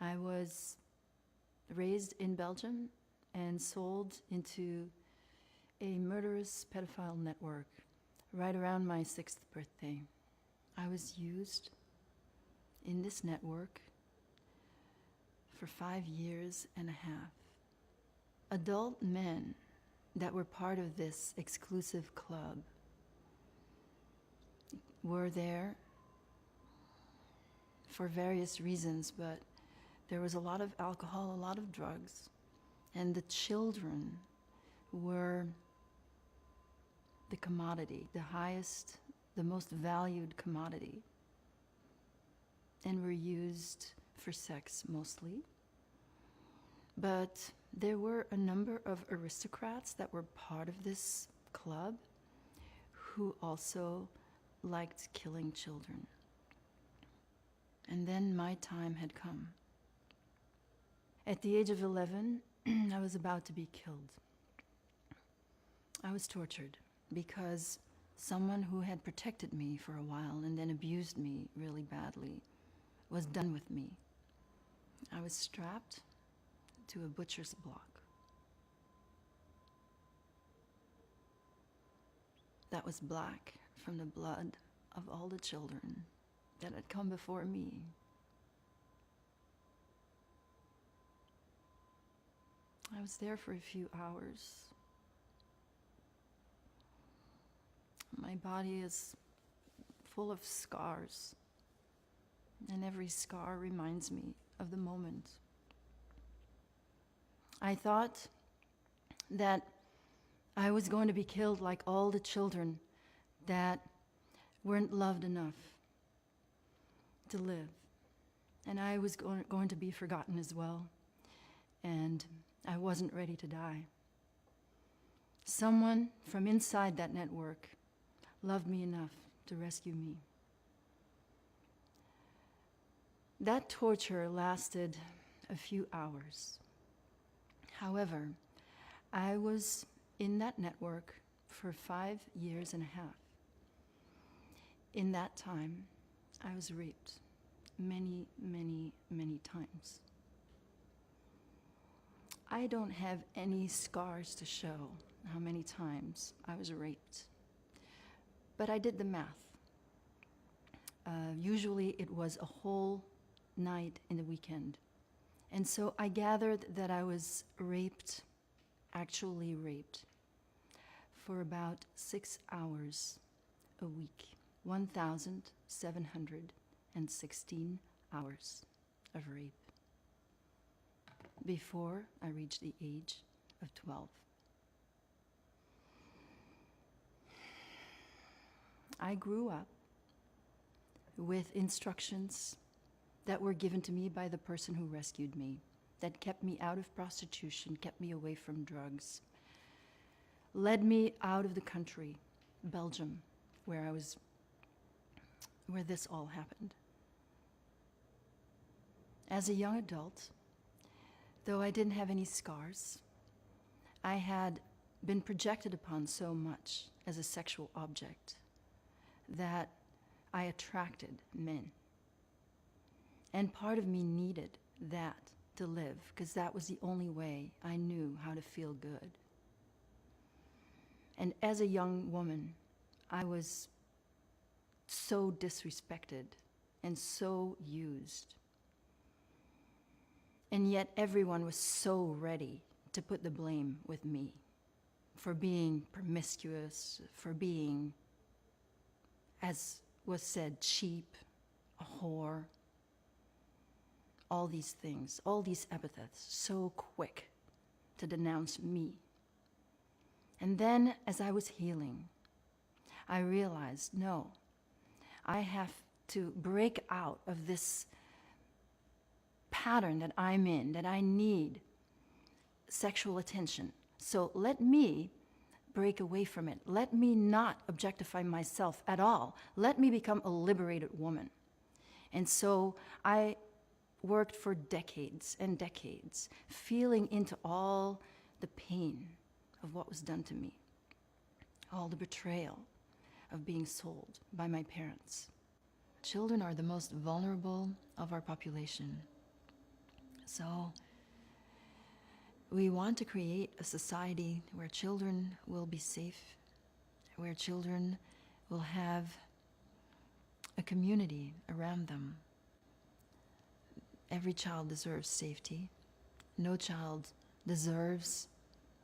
I was raised in Belgium and sold into a murderous pedophile network right around my 6th birthday. I was used in this network for 5 years and a half. Adult men that were part of this exclusive club were there for various reasons, but there was a lot of alcohol, a lot of drugs, and the children were the commodity, the highest, the most valued commodity, and were used for sex mostly. But there were a number of aristocrats that were part of this club who also liked killing children. And then my time had come. At the age of 11, I was about to be killed. I was tortured because someone who had protected me for a while and then abused me really badly was done with me. I was strapped to a butcher's block. That was black from the blood of all the children that had come before me. I was there for a few hours. My body is full of scars, and every scar reminds me of the moment. I thought that I was going to be killed like all the children that weren't loved enough to live. And I was going to be forgotten as well. And I wasn't ready to die. Someone from inside that network loved me enough to rescue me. That torture lasted a few hours. However, I was in that network for 5 years and a half. In that time, I was raped many, many, many times. I don't have any scars to show how many times I was raped, but I did the math. Usually it was a whole night in the weekend. And so I gathered that I was raped, actually raped, for about 6 hours a week, 1,716 hours of rape, before I reached the age of 12. I grew up with instructions that were given to me by the person who rescued me, that kept me out of prostitution, kept me away from drugs, led me out of the country, Belgium, where this all happened. As a young adult, though I didn't have any scars, I had been projected upon so much as a sexual object that I attracted men. And part of me needed that to live, because that was the only way I knew how to feel good. And as a young woman, I was so disrespected and so used. And yet everyone was so ready to put the blame with me for being promiscuous, for being, as was said, cheap, a whore, all these things, all these epithets, so quick to denounce me. And then, as I was healing, I realized, no, I have to break out of this pattern that I'm in, that I need sexual attention. So let me break away from it. Let me not objectify myself at all. Let me become a liberated woman. And so I worked for decades and decades, feeling into all the pain of what was done to me, all the betrayal of being sold by my parents. Children are the most vulnerable of our population. So we want to create a society where children will be safe, where children will have a community around them. Every child deserves safety. No child deserves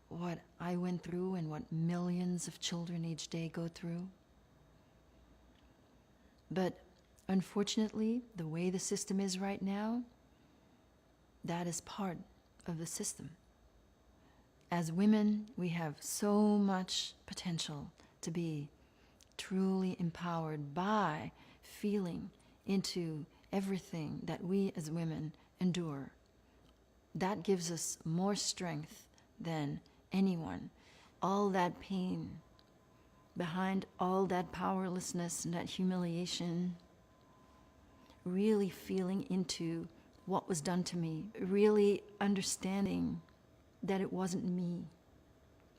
what I went through and what millions of children each day go through. But unfortunately, the way the system is right now, that is part of the system. As women, we have so much potential to be truly empowered by feeling into everything that we as women endure. That gives us more strength than anyone. All that pain, behind all that powerlessness and that humiliation, really feeling into what was done to me, really understanding that it wasn't me,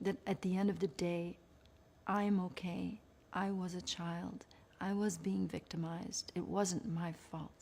that at the end of the day, I'm okay. I was a child. I was being victimized. It wasn't my fault.